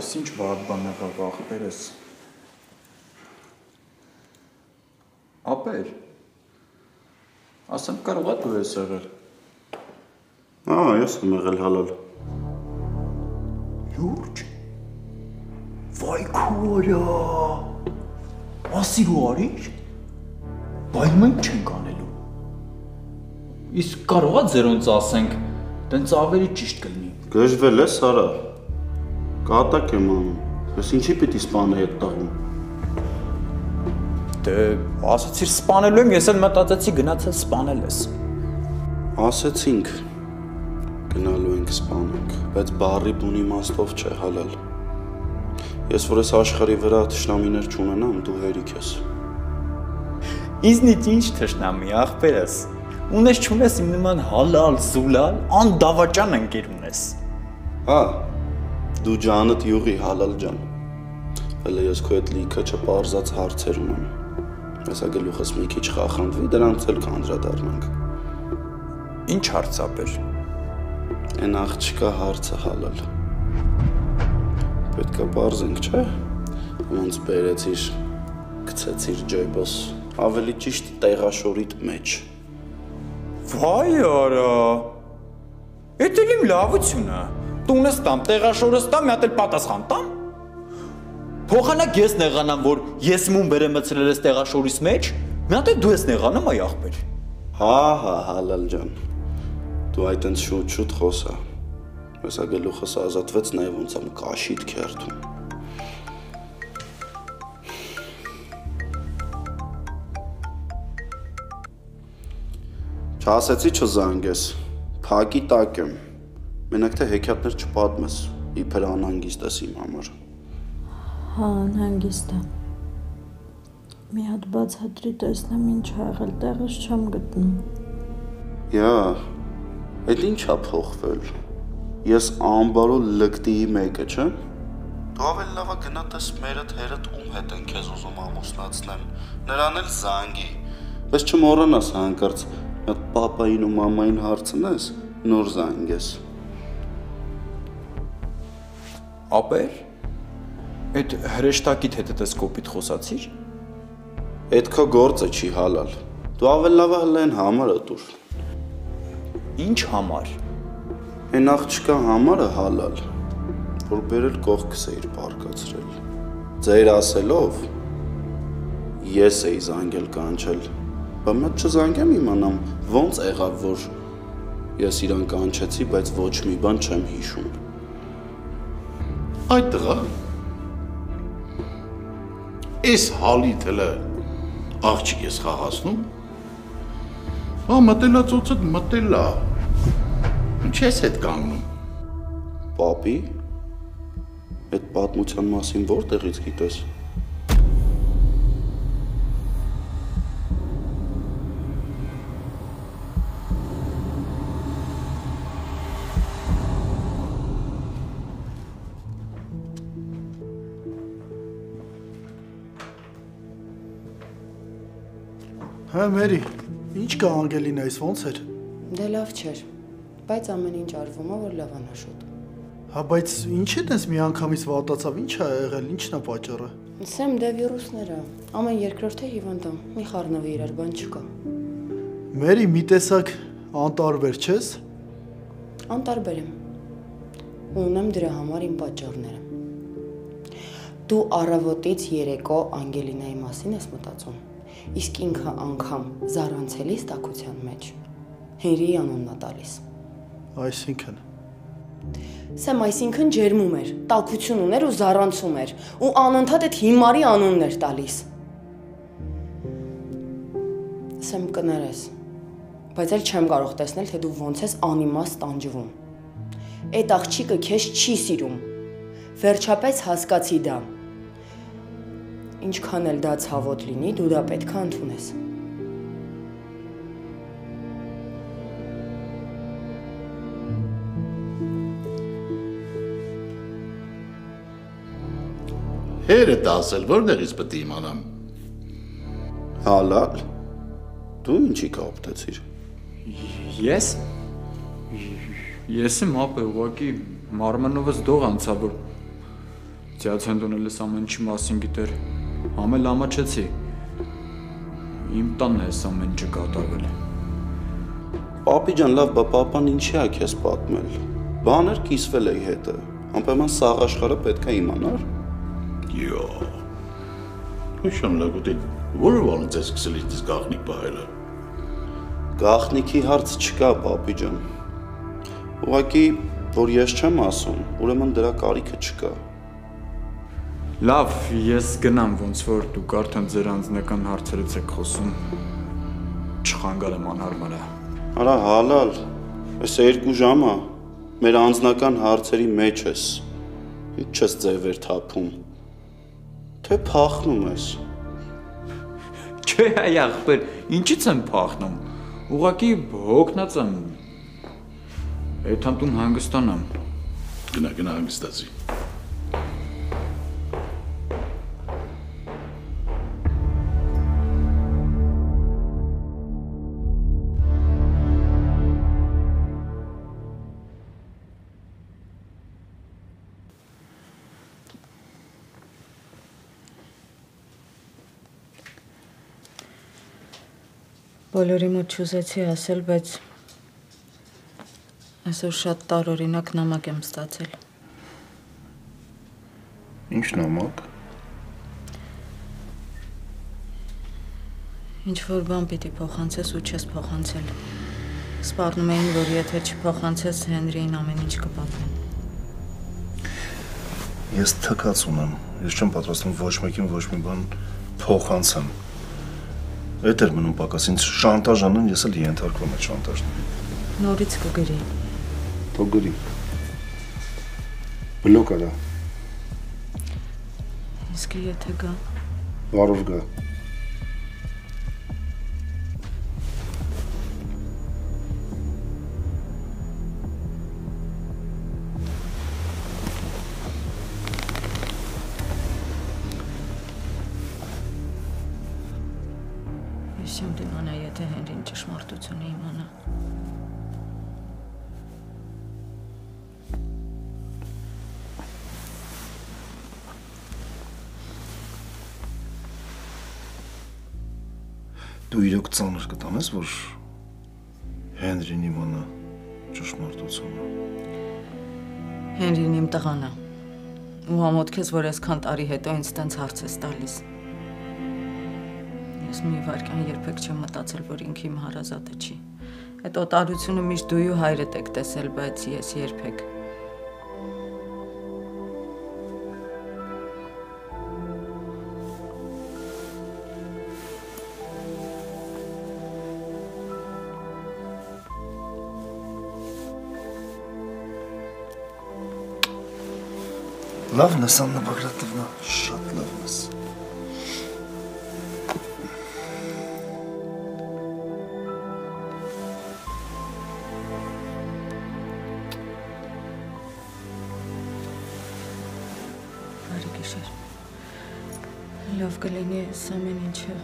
Այս ինչ վատ բան եղավ, ախպերս։ Ապեր։ Ասեմ կարող է դու ես եղել։ Ես եմ եղել հալալ։ Լուրջ։ Վայ քորա։ Ասիր ու արիր։ Բայց մենք չենք անելու։ Իսկ կարող է ձերոնց ասենք, տենց ավելի ճիշտ կլինի։ Գժվել ես, Սարա։ Կատակ եմ անում, ես ինչի պիտի սպանեի այդ տղուն։ Դե ասացիր սպանելու եմ, ես էլ մտածեցի գնացել սպանել ես։ Ասեցինք, գնալու ենք սպանենք, բայց բառի բուն իմաստով չէ հալալ։ Ես որ ես աշխարհի վրա թշնամիներ չունենամ, դու հերիք ես։ Ինձնից ինչ թշնամի, ախպերս։ Ունես չունես իմ նման հալալ, զուլալ, անդավաճան ընկեր ունես։ Դու ջանդ յուղի հալալ ջան։ Հələ ես քո հետ լիքը չպարզած հարցեր ունեմ։ Հեսա գլուխս մի քիչ խախնդվի, դրանց էլ կանդրադառնանք։ Ինչ հարց ապեր։ Այն աղջկա հարցը հալալ։ Պետք է պարզենք, չէ՞։ Ոնց բերեցիր, գցեցիր ջեբս, ավելի ճիշտ տեղաշորիդ մեջ։ Վայ արա։ Էդ էլ իմ լավությունը։ Տունս տամ, տեղաշորս տամ, մի հատ էլ պատասխան տամ։ Փոխանակ ես նեղանամ, որ ես մուն վերեմցրել ես տեղաշորիս մեջ, մի հատ էլ դու ես նեղանում, այ ախպեր։ Հալալ ջան։ Դու այդ ընդ շուտ խոսա։ Հեսա գլուխս ազատվեց, նաև ոնց եմ կաշիտ քերթում։ Չասեցի չզանգես, փակի տակ եմ, մենակ թե հեքիաթներ չպատմես, իբր անհանգիստ ես իմ համար։ Անհանգիստ է։ Մի հատ բացատրի տեսնեմ ինչ ա եղել, տեղս չեմ գտնում։ Այդ ինչ ա փոխվել։ Ես ամբարո լկտիի մեկը, չէ՞։ Դու ավելի լավ է գնա տես մերդ հերդ ում հետ են քեզ ուզում ամուսնացնեն, նրան էլ զանգի, բայց չմոռանաս հանկարծ Այդ պապային ու մամային հարցնես, նոր զանգես։ Ապեր, այդ հրեշտակիդ հետ ես կոպիտ խոսացիր։ Այդ քո գործը չի հալալ։ Դու ավելի լավ հլեն համարը տուր։ Ինչ համար։ Այն աղջկա համարը հալալ, որ բերել կողքս էիր բարկացրել։ Ձեր ասելով, ես էի զանգել կանչել։ Բայց մատ չզանգեմ իմանամ, ոնց եղավ, որ ես իրան կանչեցի, բայց ոչ մի բան չեմ հիշում։ Այդ տղա, ես հալիթ հլը աղջիկ ես խաղացնում, մտելա ծոցդ մտելա, ինչ ես հետ կանգնում։ Պապի, այդ պատմության մասին որտեղից գիտես։ Հա Մերի, ինչ կա Անգելինա, այս ոնց էր։ Դե լավ չէր, բայց ամեն ինչ արվում է, որ լավանա շուտ։ Հա բայց ինչ է տես մի անգամից վատացավ, ինչ ա եղել, ինչն է պատճառը։ Սեմ դե վիրուսները, ամեն երկրորդը հիվանդամ, մի խառնվի իրար, բան չկա։ Մերի, մի տեսակ անտարբեր չես։ Անտարբեր եմ։ Ունեմ դրա համար իմ պատճառները։ Դու առավոտից երեկո Անգելինայի մասին ես մտածում։ Իսկ ինքը անգամ զարանցելիս տաքության մեջ Հենրիի անունն է տալիս։ Այսինքն։ Սեմ այսինքն ջերմում էր, տաքություն ուներ ու զարանցում էր, ու անընդհատ այդ հիմարի անունն էր տալիս։ Սեմ կներես, բայց էլ չեմ կարող տեսնել, թե դու ոնց ես անիմաստ տանջվում։ Այդ աղջիկը քեզ չի սիրում։ Վերջապես հասկացի դա։ Ինչքան էլ դա ցավոտ լինի, դու դա պետք է ընդունես։ Հերդ ասել, որտեղից պետք է իմանամ։ Հալալ։ Դու ինչի կապտեցիր։ Ես եմ ապե ուղղակի մարմնովս դող անցա, որ Ձյաձեն դունել ես ամեն ինչի մասին գիտեր, ամել ամաչեցի, իմ տանն է ես ամեն ինչը կատարվել։ Պապի ջան, լավ, բա պապան ինչի է քեզ պատմել։ Բաներ կիսվել էի հետը, անպայման սաղ աշխարհը պետք է իմանար։ Yo. Հուշամ լագուտի, որը ոնց ես սկսել իդես գաղտնիք պահելը։ Գաղտնիքի հարց չկա, պապի ջան։ Ուղղակի, որ ես չեմ ասում, ուրեմն դրա կարիքը չկա։ Լավ, ես գնամ, ոնց որ դուք արդեն ձեր անձնական հարցերից եք խոսում, չխանգարեմ անհարմարը։ Արա հալալ, այս 2 ժամ է, մեր անձնական հարցերի մեջ ես, ինչ չես ձևեր թափում, թե փախնում ես։ Չէ, այ աղբեր, ինչից եմ փախնում, ուղղակի հոգնած եմ, էթան տուն հանգստանամ։ Գնա հանգստացի։ Բոլորի մոտ չուզեցի ասել, բայց այսօր շատ տարօրինակ նամակ եմ ստացել։ Ինչ նամակ։ Ինչ-որ բան պիտի փոխանցես ու չես փոխանցել։ Սպառնում էին, որ եթե չփոխանցես, Հենրիին ամեն ինչ կպատմեն։ Ես թքած ունեմ, ես չեմ պատրաստվում ոչ մեկին ոչ մի բան փոխանցեմ։ Էդ էր մնում պակաս, ինձ շանտաժ անեն, ես էլ ենթարկվում այդ շանտաժն։ Նորից կգրի։ Թող գրի։ Բլոկ արա։ Իսկ եթե գա։ Վարով գա։ Ես չեմ դիմանա, եթե Հենրին ճշմարտությունը իմանա։ Դու իրոք ծանր կտանես, որ Հենրին իմանա ճշմարտությունը։ Հենրին իմ տղան է։ Ու ամոթք ես, որ այսքան տարի հետո ինձ տենց հարց ես տալիս։ Ես մի վարկյան երբեք չեմ մտածել, որ ինքը իմ հարազատը չի։ Այդ օտարությունը միշտ դու ու հայրդ եք տեսել, բայց ես երբեք։ Լավն ես, Աննա Բագրատովնա, շատ լավն ես։ Բարի գիշեր։ Լավ կլինի այս ամեն ինչը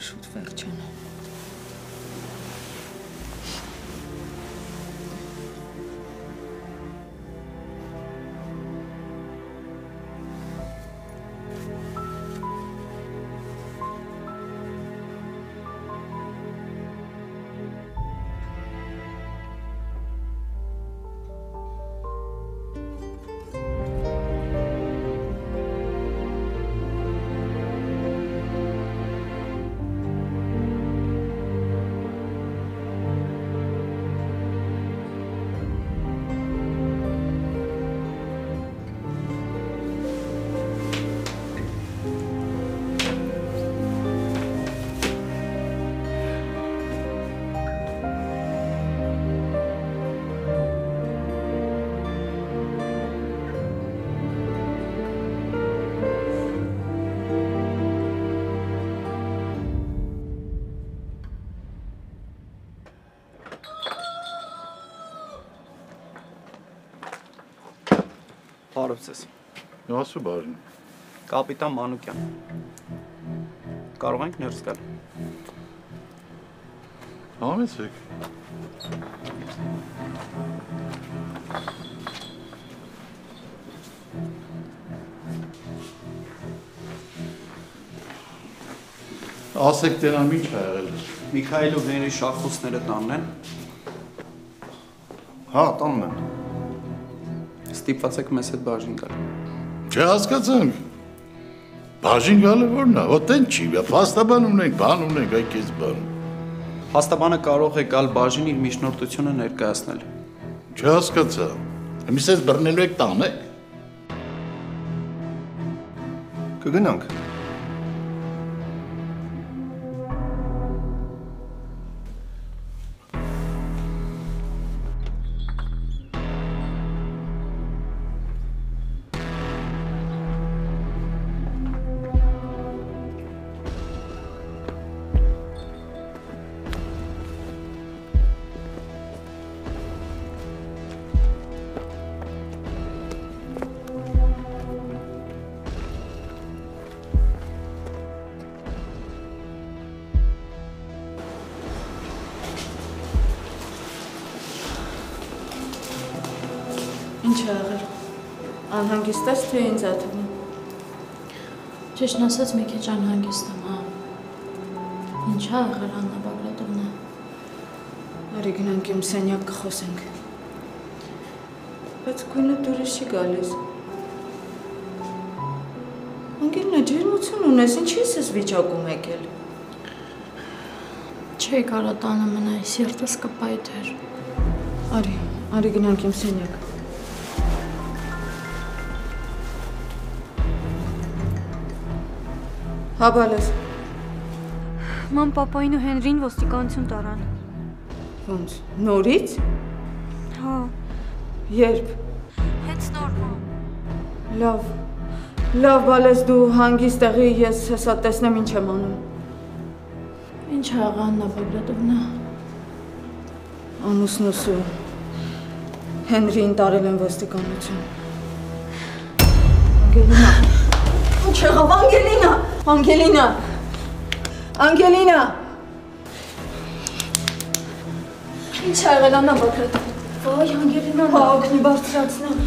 շուտ վերջանա։ Բարև ձեզ։ Ասու բարին։ Կապիտան Մանուկյան։ Կարող ենք ներս գալ։ Համեցեք։ Ասեք դրանք ինչ ա եղել։ Միքայել ու Հենրի շախուսները տանն են։ Հա, տանն են։ Ստիպված եք մեզ հետ բաժին գալ։ Չհասկացանք։ Բաժին գալը որն է, ոտ են չի, փաստաբան ունենք, բան ունենք, այ քեզ բան։ Փաստաբանը կարող է գալ բաժին իր միջնորդությունը ներկայացնել։ Չհասկացա։ Իմիս ես բռնելու եք տանեք։ Կգնանք։ Ինչ ա եղել։ Անհանգիստ ես, թե ինձ ա թվում։ Ճիշտն ասած մի քիչ անհանգիստ եմ, հա։ Ինչ ա եղել Աննա Բագրատովնա։ Արի գնանք իմ սենյակ կխոսենք։ Բայց գույնը դուրս չի գալիս։ Անգելինա, ջերմություն ունես, ինչի ես ես վիճակում եկել։ Չէի կարա տանը մնայի, սիրտս կպայթ էր։ Արի գնանք իմ սենյակ։ Հա բալես։ Ման պապային ու Հենրին ոստիկանություն տարան։ Ոնց, նորից։ Հա։ Երբ։ Հենց նոր մամ։ Լավ բալես դու հանգիստ տեղի ես հեսա տեսնեմ ինչ եմ անում։ Ինչ ա եղա Աննա Բագրատովնա։ Ամուսնուս ու Հենրին տարել են ոստիկանություն։ Անգելինա։ Ինչ եղավ Անգելինա։ Ինչ ա եղել Աննա Բագրատով։ Վայ Անգելինա։ Հա օգնի բարձրացնեմ։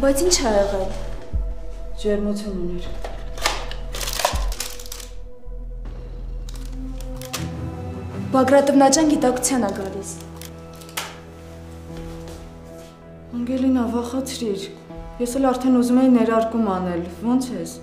Բայց ինչ ա եղել։ Ջերմություն ուներ։ Բագրատովնա ջան գիտակցության ա գալիս։ Անգելինա, վախացրիր։ Ես էլ արդեն ուզում էի ներարկում անել։ Ոնց ես։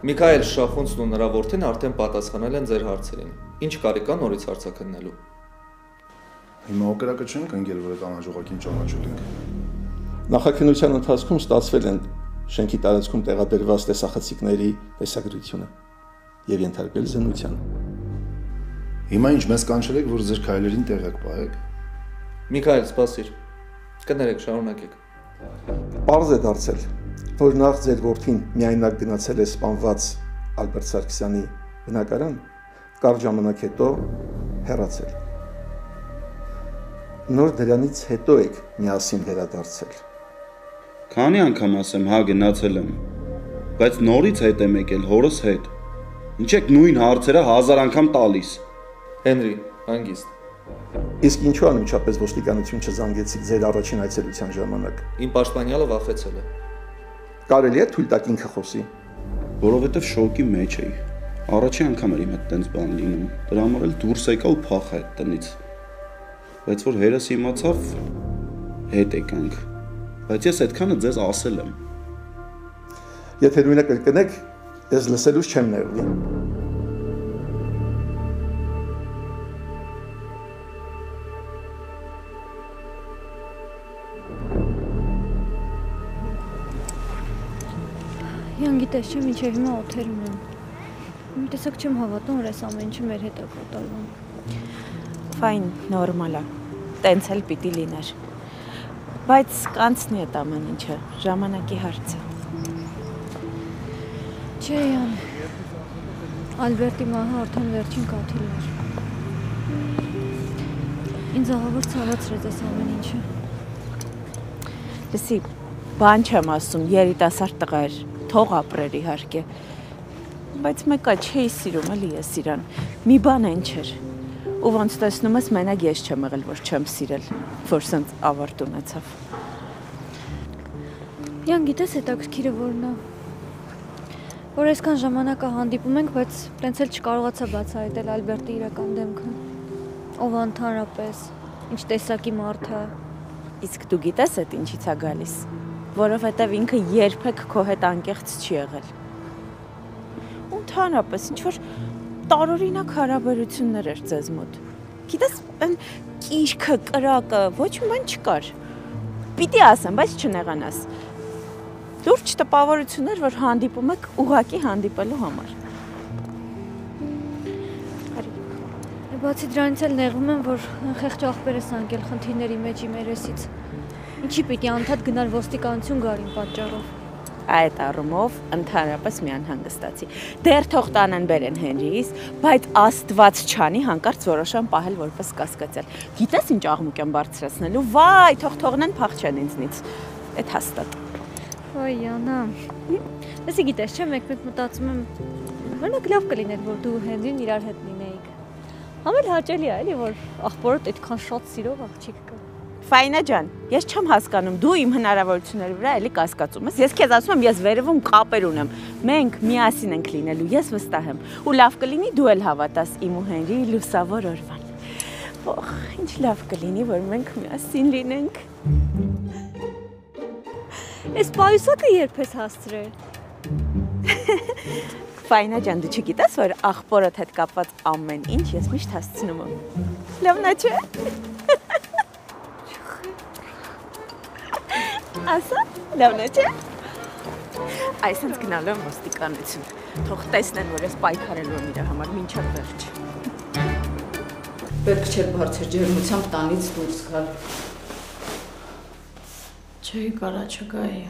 Միքայել Շախունցն ու նրա որդին արդեն պատասխանել են ձեր հարցերին։ Ինչ կարիք կա նորից հարցաքննելու։ Հիմա օկրակը չենք ընկել, որ այդ անհաջողակին ճանաչել ենք։ Նախաքննության ընթացքում ստացվել են շենքի տարածքում տեղադրված տեսախցիկների տեսագրությունը եւ ենթարկվել զննության։ Հիմա ինչ մեզ կանչել եք, որ ձեր քայլերին տեղյակ պահեք։ Միքայել, սպասիր։ Կներեք, շարունակեք։ Պարզ է դարձել, որ նախ ձեր որդին միայնակ գնացել է սպանված Ալբերտ Սարգսյանի բնակարան, կարճ ժամանակ հետո հեռացել։ Նոր դրանից հետո եք միասին վերադարձել։ Քանի անգամ ասեմ, հա գնացել եմ, բայց նորից հետ եմ եկել հորս հետ։ Ինչ եք նույն հարցերը 1000 անգամ տալիս։ Հենրի, հանգիստ։ Իսկ ինչու անմիջապես ոստիկանություն չզանգեցիք ձեր առաջին այցելության ժամանակ։ Իմ պաշտպանյալը վախեցել է։ Կարելի է թույլ տաք ինքը խոսի։ Որովհետև շոկի մեջ էի։ Առաջին անգամ էր իմ հետ տենց բան լինում։ Դրա համար էլ դուրս եկա ու փախա այդ տնից։ Բայց որ հերս իմացավ, հետ եկանք։ Բայց ես այդքանը ձեզ ասել եմ։ Եթե նույնը կրկնեք, ես լսելուց չեմ ներվի։ Յան գիտես չէ, մինչև հիմա օթեր ունեմ։ Մի տեսակ չեմ հավատում, որ այս ամեն ինչը մեր հետ է կատարվում։ Ֆայն, նորմալ է։ Տենց էլ պիտի լիներ։ Բայց կանցնի այդ ամեն ինչը, ժամանակի հարց է։ Չէ, Յան։ Ալբերտի մահը արդեն վերջին կաթիլն էր։ Ինձ ահավոր ցավացրեց այս ամեն ինչը։ Լսի, բան չեմ ասում, երիտասարդ տղա էր, թող ապրեր իհարկե։ Բայց մեկը չէի սիրում, էլի ես իրան։ Մի բան այն չէր։ Ու ոնց տեսնում ես, մենակ ես չեմ եղել, որ չեմ սիրել, որ սենց ավարտ ունեցավ։ Յան, գիտես հետաքրքիրը որն է։ Որ այսքան ժամանակը հանդիպում ենք, բայց տենց էլ չկարողացա բացահայտել Ալբերտի իրական դեմքը։ Ով ընդհանրապես, ինչ տեսակի մարդ է։ Իսկ դու գիտես այդ ինչից է գալիս, որովհետև ինքը երբեք քո հետ անկեղծ չի եղել։ Ու ընդհանրապես ինչ որ տարօրինակ հարաբերություններ էր ձեզ մոտ։ Գիտես, այն կիրքը, կրակը, ոչ մի բան չկար։ Պիտի ասեմ, բայց չնեղանաս։ Լուրջ տպավորություններ, որ հանդիպում եք ուղղակի հանդիպելու համար։ Բացի դրանից էլ նեղվում եմ, որ խեղճ աղբեր ես անկել խնդիրների մեջ իմ երեսից։ Ինչի պիտի անդադ գնալ ոստիկանություն գարին պատճառով։ Այդ առումով ընդհանրապես մի անհանգստացի։ Դեռ թող տանեն բերեն Հենրիից, բայց Աստված չանի հանկարծ որոշան պահել որպես կասկածյալ։ Գիտես ինչ աղմուկ եմ բարձրացնելու, վայ, թող թողնեն փախչեն ինձնից։ Այդ հաստատ։ Ոյ, Յանա։ Լսի գիտես, չէ, մեկ-մեկ մտածում եմ, օրինակ լավ կլիներ, որ դու Հենրին իրար հետ լինեիք։ Համել հաճելի է, էլի, որ աղբորդ այդքան շատ սիրող աղջիկ կա։ Ֆայնա ջան, ես չեմ հասկանում, դու իմ հնարավորությունների վրա էլի կասկածում ես։ Ես քեզ ասում եմ, ես վերևում կապեր ունեմ։ Մենք միասին ենք լինելու, ես վստահ եմ։ Ու լավ կլինի դու էլ հավատաս իմ ու Հենրիի լուսավոր օրվան։ Օխ, ինչ լավ կլինի, որ մենք միասին լինենք։ Այս պայուսակը երբ ես հասցրել։ Ֆայնա ջան, դու չգիտես, որ աղբորդ հետ կապված ամեն ինչ ես միշտ հասցնում եմ։ Լավն է, չէ՞։ Ասա, լավն է, չէ՞։ Այսինքն գնալու եմ ոստիկանություն։ Թող տեսնեն, որ ես պայքարելու եմ իր համար մինչև վերջ։ Պետք չէր բարձր ջերմությամբ տանից դուրս գալ։ Չէի կարա չգայի,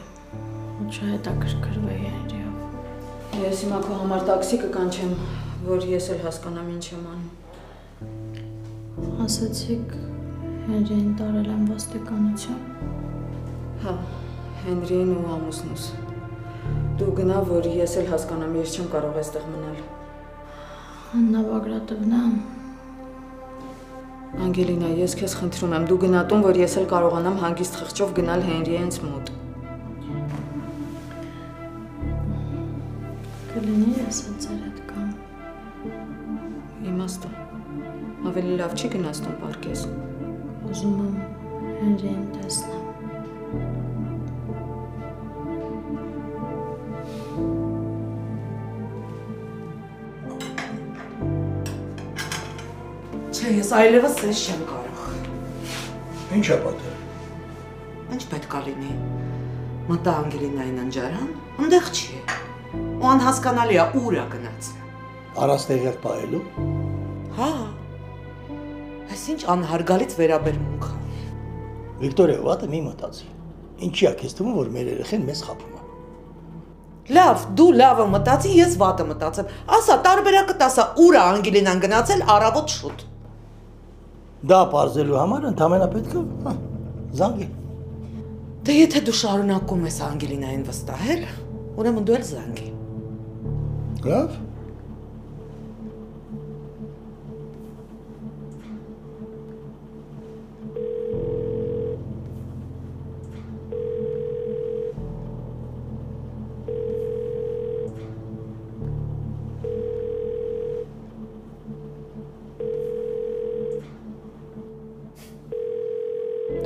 ու չհետաքրքրվեի Հենրիով։ Ես հիմա քո համար տաքսի կկանչեմ, որ ես էլ հասկանամ ինչ եմ անում։ Ասացիք Հենրիին տարել եմ ոստիկանություն։ Հա, Հենրիին ու ամուսնուս։ Դու գնա, որ ես էլ հասկանամ, ես չեմ կարող այստեղ մնալ։ Աննա Բագրատովնա։ Անգելինա, ես քեզ խնդրում եմ, դու գնա տուն, որ ես էլ կարողանամ հանգիստ խղճով գնալ Հենրիի հենց մոտ։ Կլինի ես հացար հետ կամ։ Իմաստը, ավելի լավ չի գնաց տուն պարկես։ Ուզում եմ Հենրիին տեսնեմ։ Չէ, ես այլևս սես չեմ կարող։ Ինչ է պատել։ Ինչ պետք է լինի։ Մտա Անգելինային ընջարան, ընդեղ չի։ Ու անհասկանալի է ուր է գնաց։ Առանց տեղյակ պահելու։ Հա։ Այսինչ անհարգալից վերաբերմունք է։ Վիկտորիա, վատը մի մտածի։ Ինչի է քեզ թվում, որ մեր երեխեն մեզ խաբում է։ Լավ, դու լավը մտածի, ես վատը մտածեմ։ Ասա, տարբերակը տասա, ուր է Անգելինան գնացել առավոտ շուտ։ Դա պարզելու համար ընդամենը պետք է զանգի։ Դե եթե դու շարունակում ես Անգելինային վստահել, ուրեմն դու էլ զանգի։ Լավ։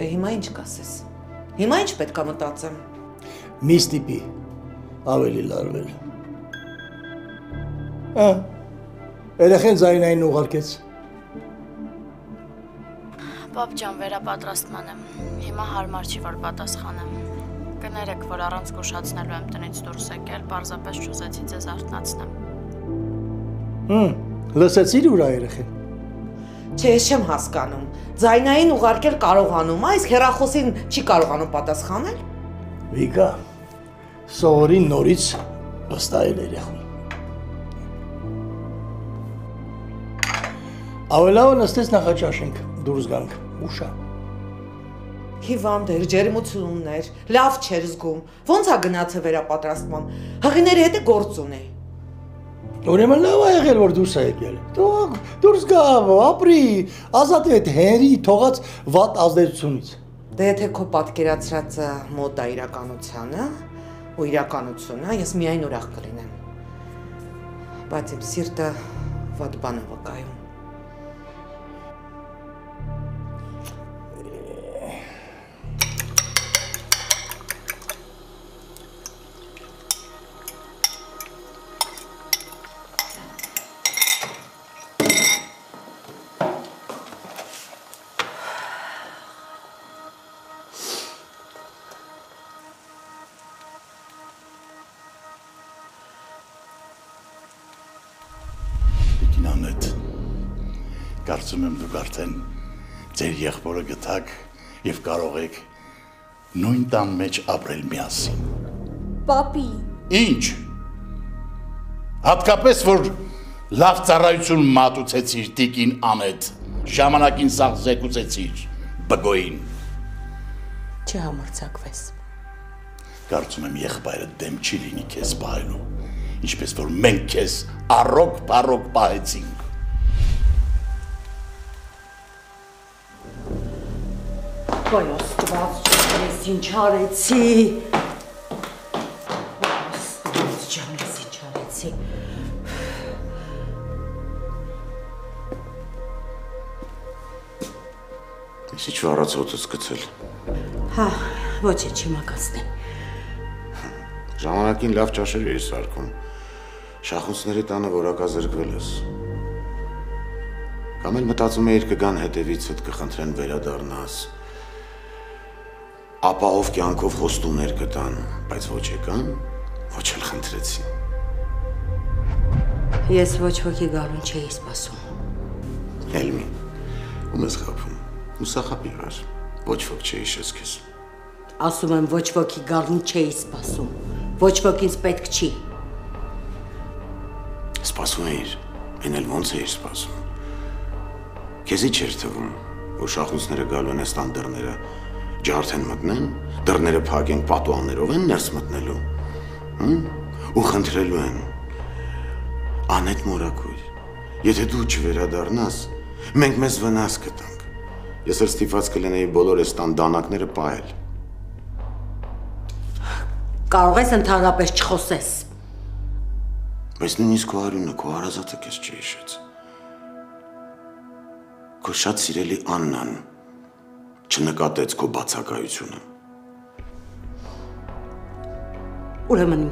Դե հիմա ինչ կասես։ Հիմա ինչ պետք է մտածեմ։ Մի ստիպի ավելի լարվել։ Երեխեն Զարինային ուղարկեց։ Պապ ջան, վերապատրաստման եմ։ Հիմա հարմար չի, որ պատասխանեմ։ Կներեք, որ առանց զգուշացնելու եմ տնից դուրս եկել, պարզապես չուզեցի ձեզ արթնացնեմ։ Լսեցի՞ր ուր է երեխեն։ Չէ, ես չեմ հասկանում։ Ձայնային ուղարկել կարողանում, իսկ հեռախոսին չի կարողանում պատասխանել։ Վիկա, սովորին նորից վստահել երեխուն։ Ավելավը նստեց նախաճաշենք, դուրս գանք, ուշա։ Հիվանդ էր, ջերմություններ, լավ չէր զգում։ Ոնց է գնացել վերապատրաստման։ Հղիների հետ է գործ ունի։ Ուրեմն լավ է եղել, որ դուրս է եկել։ Դուրս գա, ապրի, ազատվի այդ հերի թողած վատ ազդեցությունից։ Դե եթե քո պատկերացրածը մոտ է իրականությանը ու իրականությունը, ես միայն ուրախ կլինեմ։ Բայց իմ սիրտը վատ բան է վկայում։ Կարծում եմ դուք արդեն ձեր եղբորը գտաք և կարող եք նույն տան մեջ ապրել միասին։ Պապի։ Ինչ։ Հատկապես, որ լավ ծառայություն մատուցեցիր տիկին Անետ, ժամանակին սաղ զեկուցեցիր բգոյին։ Չհամարձակվես։ Կարծում եմ եղբայրը դեմ չի լինի քեզ պահելու, ինչպես որ մենք քեզ առոք պահեցինք։ Ոյ Աստված, ես ինչ արեցի։ Աստված ջան, ես ինչ արեցի։ Ես ինչ վարացոտս գցել։ Հա, ոչ է չիմակացնի։ Ժամանակին լավ ճաշեր էի սարքում։ Շախունցների տանը որակազրկվել ես։ Կամ էլ մտածում էիր կգան հետևիցդ կխնդրեն վերադառնաս։ Ապահով կյանքով հոստումներ կտան, բայց ոչ եկան, ոչ էլ խնդրեցին։ Ես ոչ ոքի գալուն չէի սպասում։ Հելմի, ում ես խափում, ուսախապի վար, ոչ ոք չէի շես քեզ։ Ասում եմ ոչ ոքի գալուն չէի սպասում, ոչ ոք ինձ պետք չի։ Սպասում էիր, են էլ ոնց էիր սպասում։ Քեզի չէր թվում, որ շախունցները գալու են ստան դռները, ջարդ են մտնեն, դռները փակենք պատուաններով են ներս մտնելու, ու խնդրելու են, Անետ մորակույր, եթե դու չվերադառնաս, մենք մեզ վնաս կտանք, ես էլ ստիպված կլինեի բոլոր այս տան դանակները պահել։ Կարող ես ընդհանրապես չխոսես։ Բայց նույնիսկ քո արյունը, քո հարազատը քեզ չի հիշեց։ Քո շատ սիրելի Աննան չնկատեց քո բացակայությունը։ Ուրեմն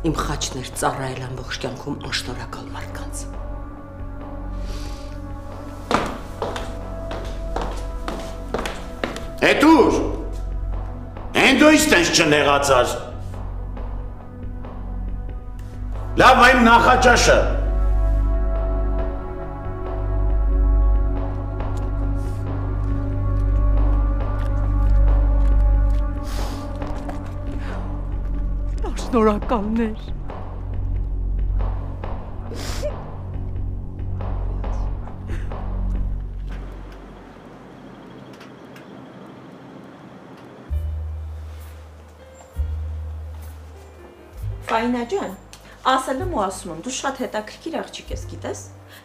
իմ խաչն էր ծառայել ամբողջ կյանքում անշնորհակալ մարդկանց։ Հետուր, հեն դու իստենց չնեղացար։ Լավ այն նախաճաշը։ Շնորհակալներ։ Ֆայնա ջան, ասելում ու ասում եմ, դու շատ հետաքրքիր աղջիկ ես, գիտես։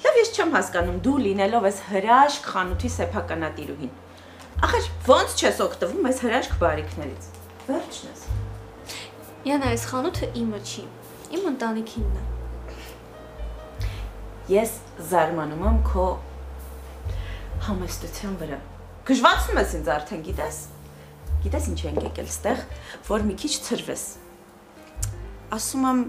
Լավ, ես չեմ հասկանում, դու լինելով ես հրաշք խանութի սեփականատիրուհին։ Ախր ոնց չես օգտվում այս հրաշք բարիքներից։ Վերջն ես։ Յանա, այս խանութը իմը չի, իմ ընտանիքինն է։ Ես զարմանում եմ քո համեստության վրա։ Գժվացնում ես ինձ արդեն, գիտես։ Գիտես ինչ ենք եկել ստեղ, որ մի քիչ ցրվես։ Ասում եմ,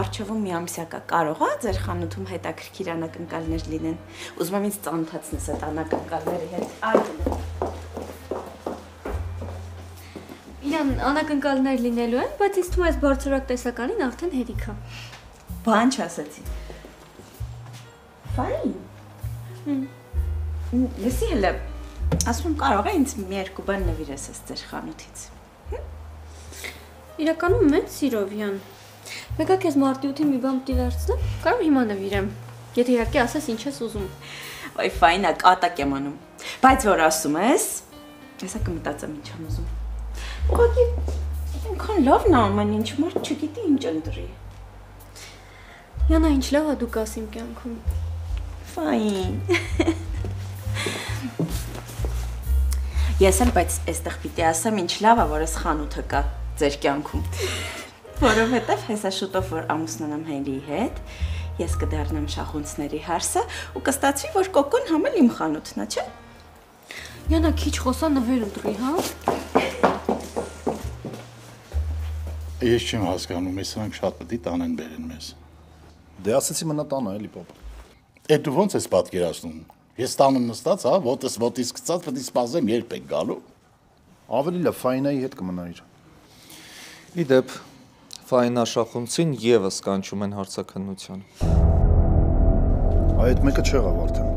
առջևում մի ամսյակա կարող է ձեր խանութում հետաքրքիր անակնկալներ լինեն։ Ուզում եմ ինձ ծանոթացնես այդ անակնկալների հետ։ Այդն։ Իրան անակնկալներ լինելու են, բայց ինձ թվում է այս բարձրակ տեսականին արդեն հերիք է։ Բան չասեցի։ Ֆայն։ Լսի հələ, ասում եմ կարող է ինձ մի երկու բան նվիրես այս ձեր խանութից։ Իրականում մեծ Սիրովյան։ Մեկը քեզ մարտի 8-ին մի բան պիտի վերցնեմ, կարող հիմա նվիրեմ։ Եթե իհարկե ասես ինչ ես ուզում։ Ոայ ֆայնա, կատակ եմ անում։ Բայց որ ասում ես, հեսա կմտածեմ ինչ եմ ուզում։ Ուղղակի ինքան լավն է ամեն ինչ, մարդ չգիտի ինչ ընտրի։ Յանա, ինչ լավ է դու կաս իմ կյանքում։ Ֆայն։ Ես էլ բայց այստեղ պիտի ասեմ ինչ լավ է, որ այս խանութը կա ձեր կյանքում։ Որովհետև հեսա շուտով որ ամուսնանամ Հենրիի հետ, ես կդառնամ շախունցների հարսը ու կստացվի, որ կոկոն համել իմ խանութն է, չէ՞։ Յանա, քիչ խոսա նվեր ընտրի, հա։ Ես չեմ հասկանում, սրանք շատ պետք է տանեն բերեն մեզ։ Դե ասեցի մնա տանը, էլի պապա։ Է դու ո՞նց ես պատկերացնում։ Ես տանը նստած, հա, ոտից գցած պետք է սպասեմ երբ եք գալու։ Ավելի լավ Ֆայնայի հետ կմնայիր։ Իդեպ Ֆայն Աշխունցին եւս կանչում են հարցաքննության։ Այդ մեկը չեղավ արդեն։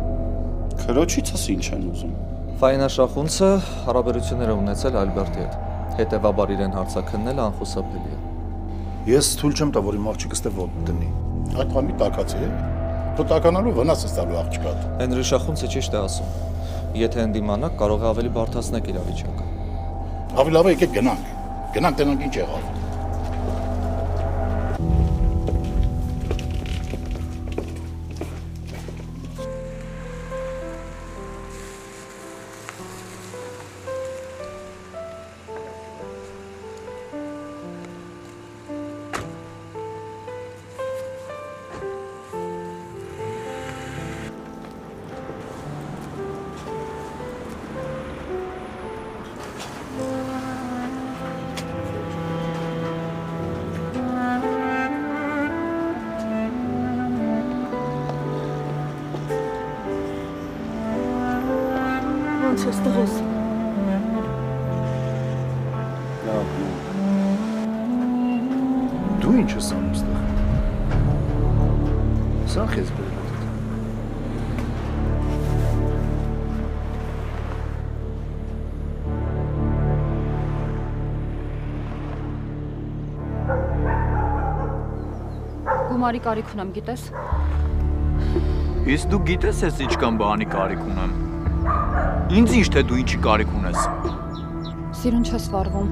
Քրոջիցս ինչ են ուզում։ Ֆայն Աշխունցը հարաբերություններ է ունեցել Ալբերտի հետ։ Հետևաբար իրեն հարցաքննելը անխուսափելի է։ Ես թույլ չեմ տա, որ իմ աղջիկս դե ոտ դնի։ Այդ բանի տակացի է։ Դու տականալու վնաս ես տալու աղջկատ։ Հենրի Շախունցը ճիշտ է ասում։ Եթե ընդդիմանաք, կարող է ավելի բարդացնել իրավիճակը։ Ավելի լավ է եկեք գնանք։ Գնանք տենանք ինչ եղավ։ Չստղոս։ Դու ինչ ես անում ստեղ։ Սա քեզ բերել է։ Գումարի կարիք ունեմ, գիտես։ Իսկ դու գիտես ես ինչքան բանի կարիք ունեմ։ Ինձ ինչ թե դու ինչի կարիք ունես։ Սիրուն չես վարվում։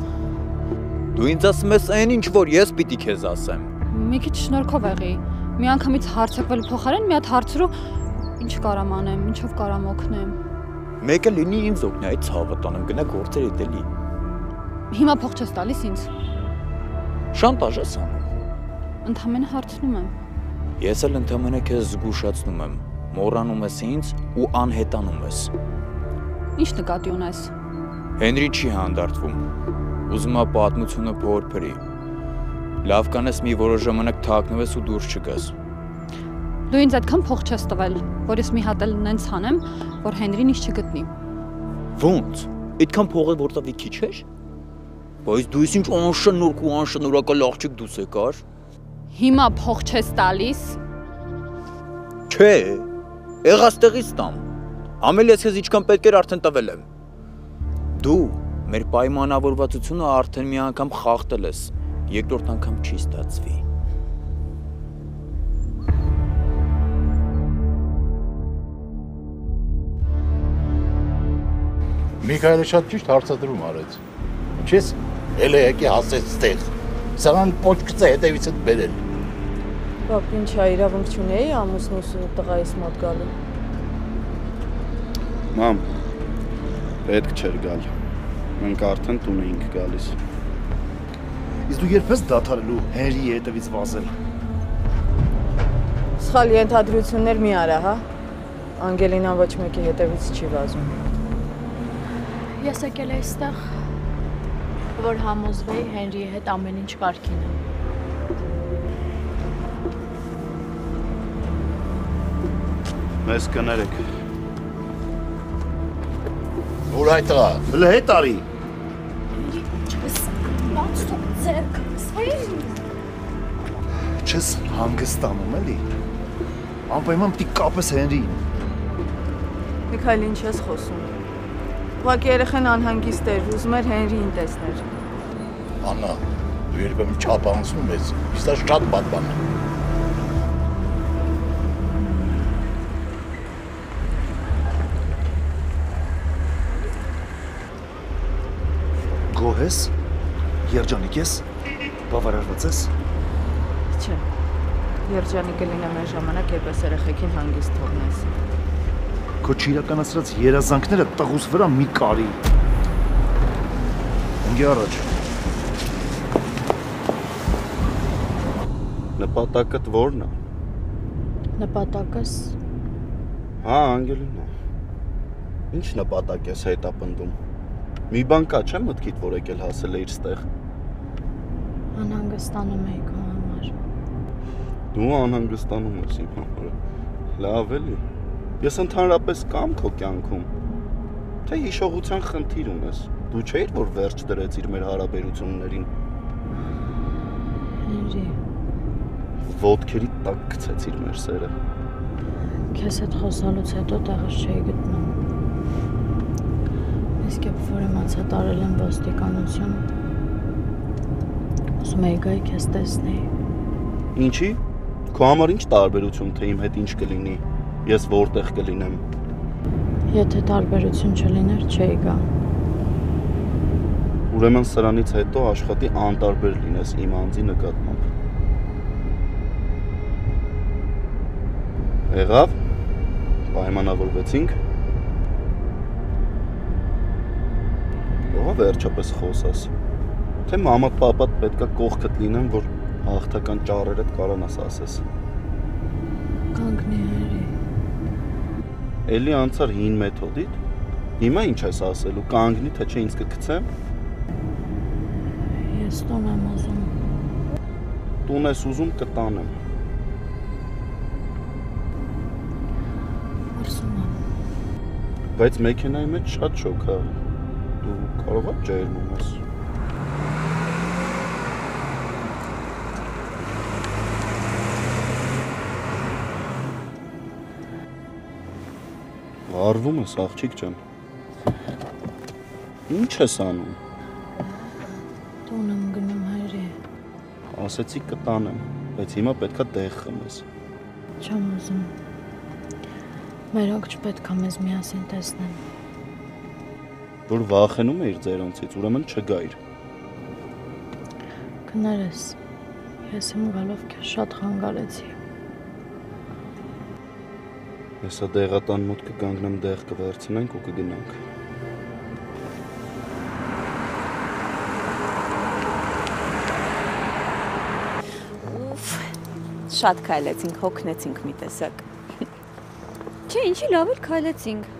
Դու ինձ ասում ես այն ինչ որ ես պիտի քեզ ասեմ։ Մի քիչ շնորհքով եղի։ Մի անգամից հարցակվելու փոխարեն մի հատ հարցրու ինչ կարամ անեմ, ինչով կարամ օգնեմ։ Մեկը լինի ինձ օգնի, այդ ցավը տանեմ, գնա գործեր էտելի։ Հիմա փող չես տալիս ինձ։ Շանտաժ ես անում։ Ընդամենը հարցնում եմ։ Ես էլ ընդամենը քեզ զգուշացնում եմ։ Մոռանում ես ինձ ու անհետանում ես։ Ինչ նկատի ունես։ Հենրի չի հանդարտվում։ Ուզում է պատմությունը փորփրի։ Լավ կանես մի որոշ ժամանակ թաքնվես ու դուրս չգաս։ Դու ինձ այդքան փող չես տվել, որ ես մի հատ էլ նենց անեմ, որ Հենրին ինչ չգտնի։ Ոնց։ Այդքան փողը որտավի քիչ էր։ Բայց դու ինչ անշնորհք ու անշնորհակալ աղջիկ դուս եկար։ Հիմա փող չես տալիս։ Չէ, եղաստեղից տամ։ Ամել ես քեզ ինչքան պետք էր արդեն տվել եմ։ Դու մեր պայմանավորվածությունը արդեն մի անգամ խախտել ես, երկրորդ անգամ չի ստացվի։ Միքայելը շատ ճիշտ հարցադրում արեց։ Ինչես էլ եկի հասեց ստեղ։ Սրանան պոչկծը հետևից հետ բերել։ Բապ, ինչա իրավունք չունեի ամուսնուս ու տղայիս մոտ գալու։ Մամ, պետք չէր գալ։ Մենք արդեն տուն էինք գալիս։ Իսկ դու երբ ես դադարելու Հենրիի հետևից վազել։ Սխալ ենթադրություններ մի արա, հա։ Անգելինան ոչ մեկի հետևից չի վազում։ Ես եկել եմ այստեղ, որ համոզվեի Հենրիի հետ ամեն ինչ կարգին է։ Մեզ կներեք։ Որ այդ տղա։ Հələ հետ արի։ ձերքս, հեն։ Չես հանգստանում էլի։ Անպայման պիտի կապես Հենրիին։ Միքայել, ինչ ես խոսում։ Ուղղակի երեխան անհանգիստ էր, ուզում էր Հենրիին տեսներ։ Աննա, դու երբեմն չափանցում ես, իսկ դա շատ պատվան է։ Գոհ ես, երջանիկ ես, բավարարված ես։ Չէ, երջանիկ կլինեմ այն ժամանակ, երբ ես երեխեքին հանգիստ թողնես։ Քո չիրականացրած երազանքները տղուս վրա մի կարի։ Ընկի առաջ։ Նպատակդ ո՞րն է։ Նպատակս Հա, Անգելինա։ Ինչ նպատակ ես հետապնդում։ Մի բան կա, չէ՞ մտքիդ, որ եկել հասել է իր ստեղ։ անհանգստանում էի քո համար։ Դու անհանգստանում ես իմ համար։ Լավ էլի։ Ես ընդհանրապես կամ քո կյանքում, թե հիշողության խնդիր ունես։ Դու չէիր, որ վերջ դրեցիր մեր հարաբերություններին։ Հենրի, Ոտքերի տակ գցեցիր մեր սերը։ քեզ հետ խոսալուց հետո տեղս չէի գտնում։ Իսկ երբ որ իմացա տարել եմ ոստիկանություն, ուզում էի գայի քեզ տեսնեի։ Ինչի՞։ Քո համար ինչ տարբերություն, թե իմ հետ ինչ կլինի, ես որտեղ կլինեմ։ Եթե տարբերություն չլիներ, չէի գա։ Ուրեմն սրանից հետո աշխատի անտարբեր լինես իմ անձի նկատմամբ։ Եղավ, պայմանավորվեցինք։ Ո՞վ վերջապես խոսաս։ Թե մամատ պապատ պետքա կողքդ լինեն, որ հաղթական ճառերդ կարանաս ասես։ Կանգնի Հենրի։ Էլի անցար հին մեթոդիդ։ Հիմա ինչ ես ասելու, կանգնի, թե չէ ինձ կգցեմ։ Ես տուն եմ ուզում։ Տուն ես ուզում, կտանեմ։ Արսում եմ։ Բայց մեքենայի մեջ շատ շոք է։ Դու կարող ես ջերմում ես։ Արվում ես, աղջիկ ջան։ Ինչ ես անում։ Տուն եմ գնում Հենրի։ Ասեցի կտանեմ, բայց հիմա պետքա տեղ խմես։ Չեմ ուզում։ Մերոնք չպետք է մեզ միասին տեսնեն։ Որ վախենում էիր ձերոնցից, ուրեմն չգայր։ Կներես, ես իմ գալով քեզ շատ խանգարեցի։ Հեսա դեղատան մոտ կկանգնեմ, դեղ կվերցնենք ու կգնանք։ Ուֆ, շատ քայլեցինք, հոգնեցինք մի տեսակ։ Չէ, ինչի լավ էլ քայլեցինք։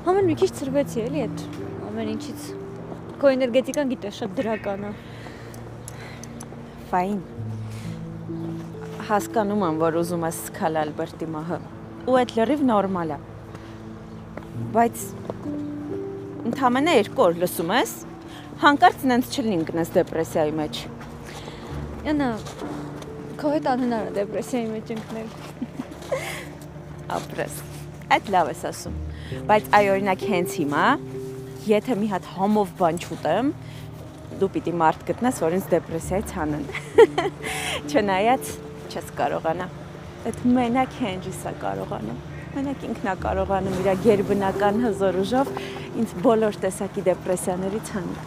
Համեն մի քիչ ծրվեցի էլի այդ ամեն ինչից։ Քո էներգետիկան գիտես շատ դրական է։ Ֆայն։ Հասկանում եմ, որ ուզում ես սքալ Ալբերտի մահը։ Ու այդ լրիվ նորմալ է։ Բայց ընդամենը 2 օր լսում ես, հանկարծ նենց չլինի գնաս դեպրեսիայի մեջ։ Յանա, քո հետ անհնար է դեպրեսիայի մեջ ընկնել։ Ապրես։ Այդ լավ ես ասում։ Բայց այ օրինակ հենց հիմա, եթե մի հատ համով բան չուտեմ, դու պիտի մարդ գտնես, որ ինձ դեպրեսիայից հանեն։ Չնայած չես կարողանա։ Այդ մենակ Հենրիս է կարողանում։ Մենակ ինքն է կարողանում իր գերբնական հզոր ուժով ինձ բոլոր տեսակի դեպրեսիաներից հանել։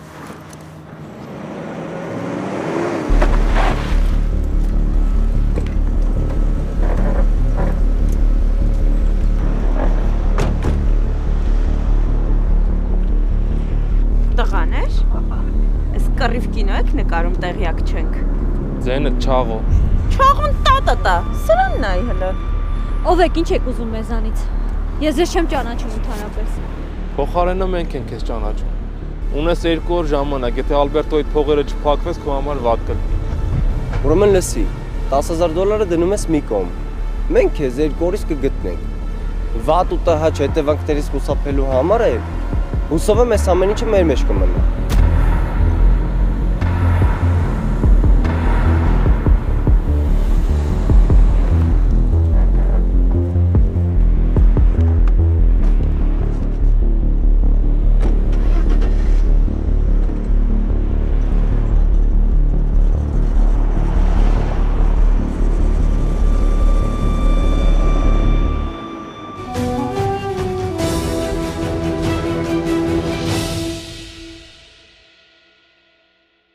Տղաներ, այս կռիվ կինո եք նկարում, տեղյակ չենք։ Ձենը չաղո։ Չաղուն տա, սրանն է հələ։ Ով եք, ինչ եք ուզում մեզանից։ Ես ձեզ չեմ ճանաչում ընդհանրապես։ Փոխարենը մենք ենք քեզ ճանաչում։ Ունես 2 օր ժամանակ, եթե Ալբերտոյի փողերը չփակվես, քո համար վատ կլինի։ Ուրեմն լսի, $10,000 դնում ես մի կողմ։ Մենք քեզ 2 օրից կգտնենք։ Վատ ու տհաճ հետևանքներից խուսափելու համար է, հուսով եմ այս ամեն ինչը մեր մեջ կմնա։